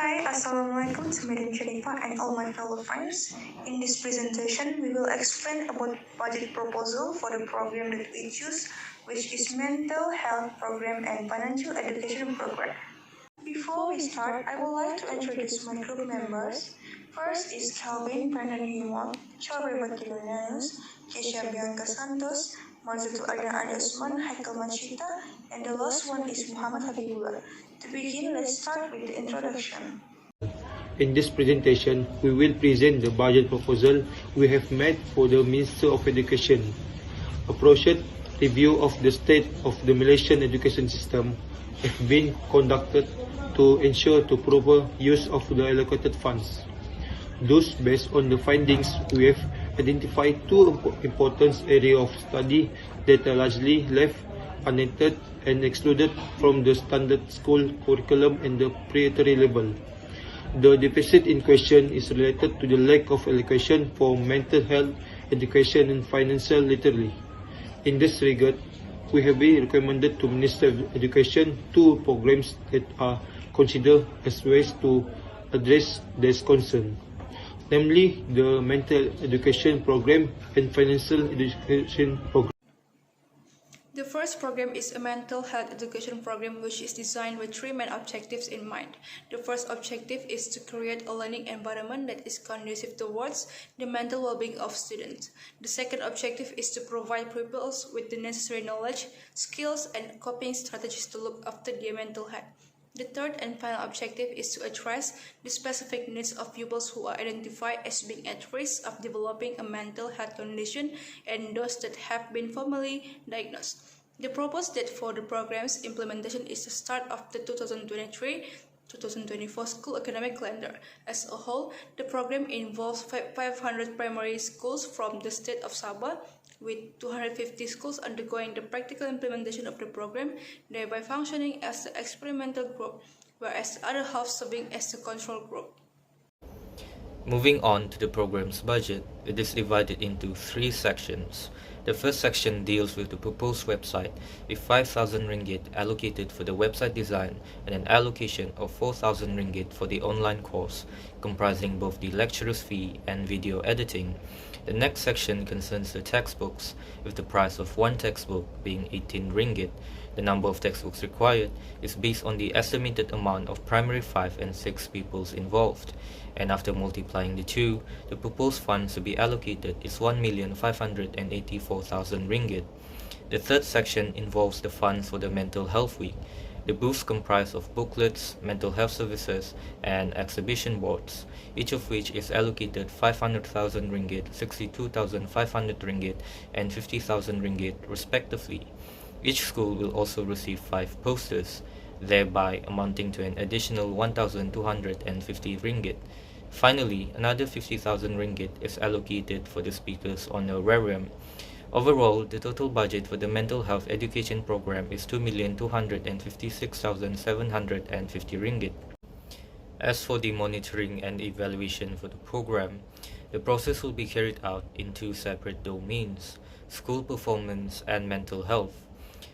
Hi, Assalamualaikum to Madam Sharifa and all my fellow friends. In this presentation, we will explain about budget proposal for the program that we choose, which is Mental Health Program and Financial Education Program. Before we start, I would like to introduce my group members. First is Calvin Brandon Yuwang, Chorbe Batilunanos, Kesha Bianca Santos, Marzatul Ardan Usman, Haikal Manshita, and the last one is Muhammad Habibullah. To begin, let's start with the introduction. In this presentation, we will present the budget proposal we have made for the Minister of Education. A project review of the state of the Malaysian education system has been conducted to ensure the proper use of the allocated funds. Thus, based on the findings, we have identified two important areas of study that are largely left unattended and excluded from the standard school curriculum and the pre-tertiary level. The deficit in question is related to the lack of allocation for mental health education and financial literacy. In this regard, we have been recommended to Minister of Education two programs that are considered as ways to address this concern, namely the Mental Education Program and Financial Education Program. The first program is a mental health education program which is designed with three main objectives in mind. The first objective is to create a learning environment that is conducive towards the mental well-being of students. The second objective is to provide pupils with the necessary knowledge, skills, and coping strategies to look after their mental health. The third and final objective is to address the specific needs of pupils who are identified as being at risk of developing a mental health condition and those that have been formally diagnosed. The proposed date for the program's implementation is the start of the 2023-2024 school academic calendar. As a whole, the program involves 500 primary schools from the state of Sabah, with 250 schools undergoing the practical implementation of the program, thereby functioning as the experimental group, whereas the other half serving as the control group. Moving on to the program's budget, it is divided into three sections. The first section deals with the proposed website, with 5,000 ringgit allocated for the website design and an allocation of 4,000 ringgit for the online course, comprising both the lecturer's fee and video editing. The next section concerns the textbooks, with the price of one textbook being 18 ringgit. The number of textbooks required is based on the estimated amount of primary 5 and 6 pupils involved, and after multiplying the two, the proposed funds to be allocated is 1,584,000 ringgit. The third section involves the funds for the Mental Health Week. The booths comprise of booklets, mental health services, and exhibition boards, each of which is allocated 500,000 ringgit, 62,500 ringgit, and 50,000 ringgit respectively. Each school will also receive 5 posters, thereby amounting to an additional 1,250 ringgit. Finally, another 50,000 ringgit is allocated for the speaker's honorarium. Overall, the total budget for the mental health education program is 2,256,750 ringgit. As for the monitoring and evaluation for the program, the process will be carried out in two separate domains: school performance and mental health.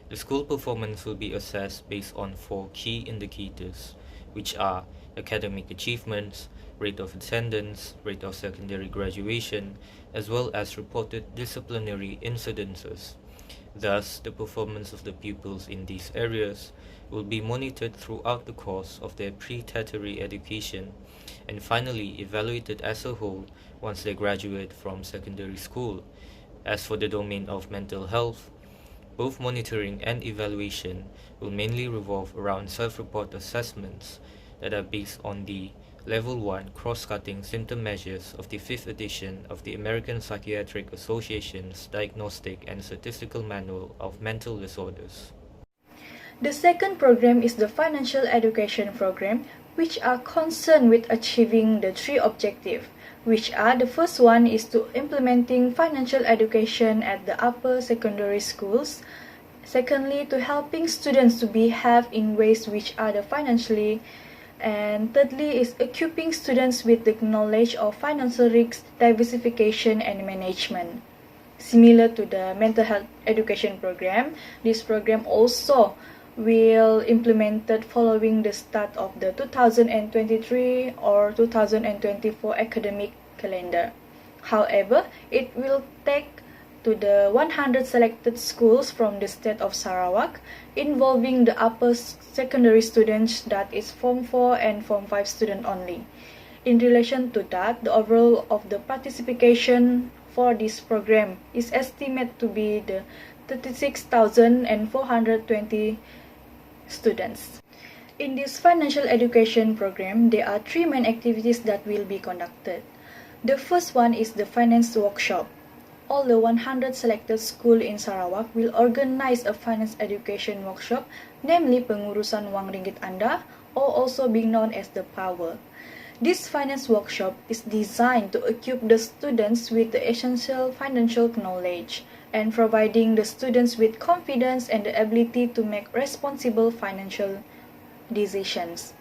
The school performance will be assessed based on 4 key indicators, which are academic achievements, rate of attendance, rate of secondary graduation, as well as reported disciplinary incidences. Thus, the performance of the pupils in these areas will be monitored throughout the course of their pre-tertiary education, and finally evaluated as a whole once they graduate from secondary school. As for the domain of mental health, both monitoring and evaluation will mainly revolve around self-report assessments that are based on the Level 1 Cross-Cutting Symptom Measures of the 5th edition of the American Psychiatric Association's Diagnostic and Statistical Manual of Mental Disorders. The second program is the Financial Education Program, which are concerned with achieving the 3 objectives, which are: the first one is to implementing financial education at the upper secondary schools. Secondly, to helping students to behave in ways which are the financially, and thirdly is equipping students with the knowledge of financial risk, diversification, and management. Similar to the mental health education program, this program also will implemented following the start of the 2023 or 2024 academic calendar. However, it will take to the 100 selected schools from the state of Sarawak, involving the upper secondary students, that is Form 4 and Form 5 student only. In relation to that, the overall of the participation for this program is estimated to be the 36,420 students. In this financial education program, there are three main activities that will be conducted. The first one is the finance workshop. All the 100 selected schools in Sarawak will organize a finance education workshop, namely pengurusan wang ringgit Anda, or also being known as the POWER. This finance workshop is designed to equip the students with the essential financial knowledge and providing the students with confidence and the ability to make responsible financial decisions.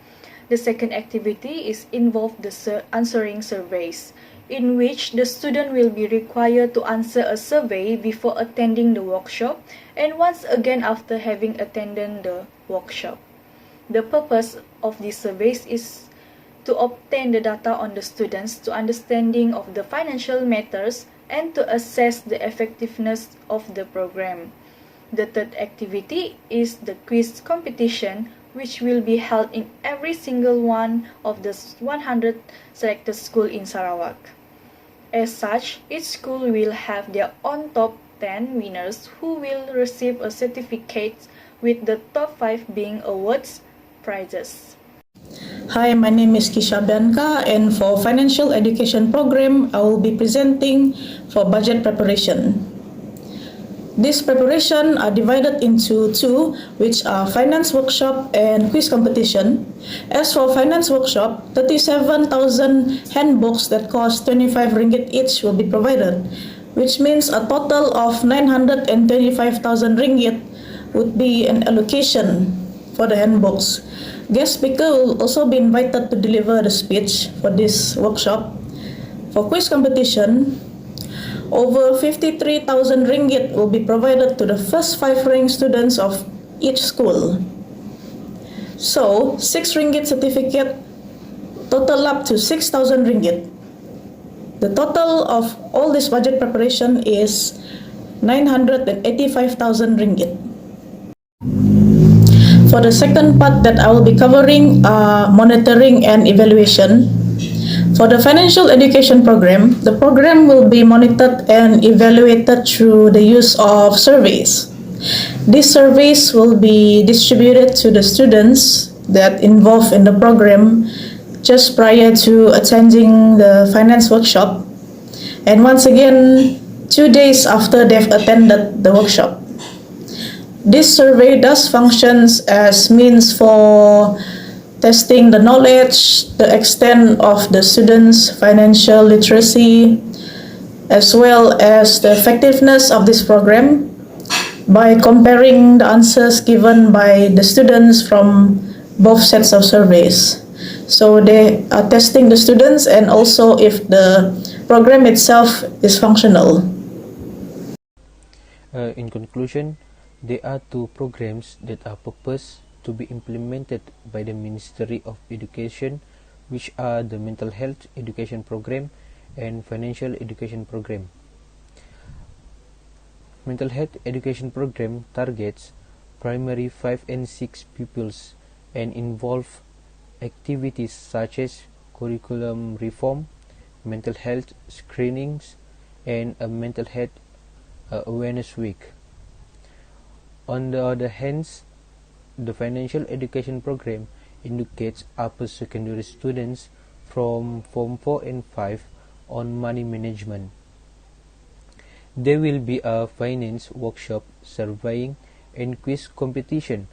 The second activity is involve the answering surveys, in which the student will be required to answer a survey before attending the workshop and once again after having attended the workshop. The purpose of these surveys is to obtain the data on the students to understanding of the financial matters and to assess the effectiveness of the program. The third activity is the quiz competition, which will be held in every single one of the 100 selected schools in Sarawak. As such, each school will have their own top 10 winners who will receive a certificate, with the top 5 being awards prizes. Hi, my name is Kisha Bianca, and for financial education program, I will be presenting for budget preparation. This preparation are divided into two, which are finance workshop and quiz competition. As for finance workshop, 37,000 handbooks that cost 25 ringgit each will be provided, which means a total of 925,000 ringgit would be an allocation for the handbooks. Guest speaker will also be invited to deliver the speech for this workshop. For quiz competition, over 53,000 ringgit will be provided to the first 5 ranked students of each school. So, 6 ringgit certificate total up to 6,000 ringgit. The total of all this budget preparation is 985,000 ringgit. For the second part that I will be covering, monitoring and evaluation. For the financial education program, the program will be monitored and evaluated through the use of surveys. These surveys will be distributed to the students that involved in the program just prior to attending the finance workshop, and once again 2 days after they've attended the workshop. This survey does functions as means for testing the knowledge, the extent of the students' financial literacy, as well as the effectiveness of this program by comparing the answers given by the students from both sets of surveys. So they are testing the students and also if the program itself is functional. In conclusion, there are two programs that are proposed to be implemented by the Ministry of Education, which are the Mental Health Education Program and Financial Education Program. Mental Health Education Program targets primary 5 and 6 pupils and involve activities such as curriculum reform, mental health screenings, and a mental health awareness week. On the other hand, the financial education program educates upper secondary students from Form 4 and 5 on money management. There will be a finance workshop, surveying, and quiz competition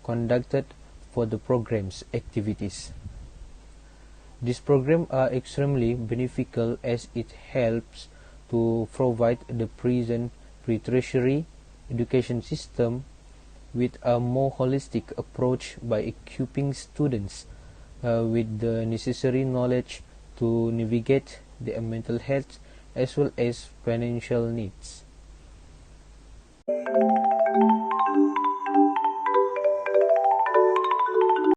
conducted for the program's activities. These programs are extremely beneficial as it helps to provide the present pre-tertiary education system with a more holistic approach by equipping students with the necessary knowledge to navigate their mental health as well as financial needs.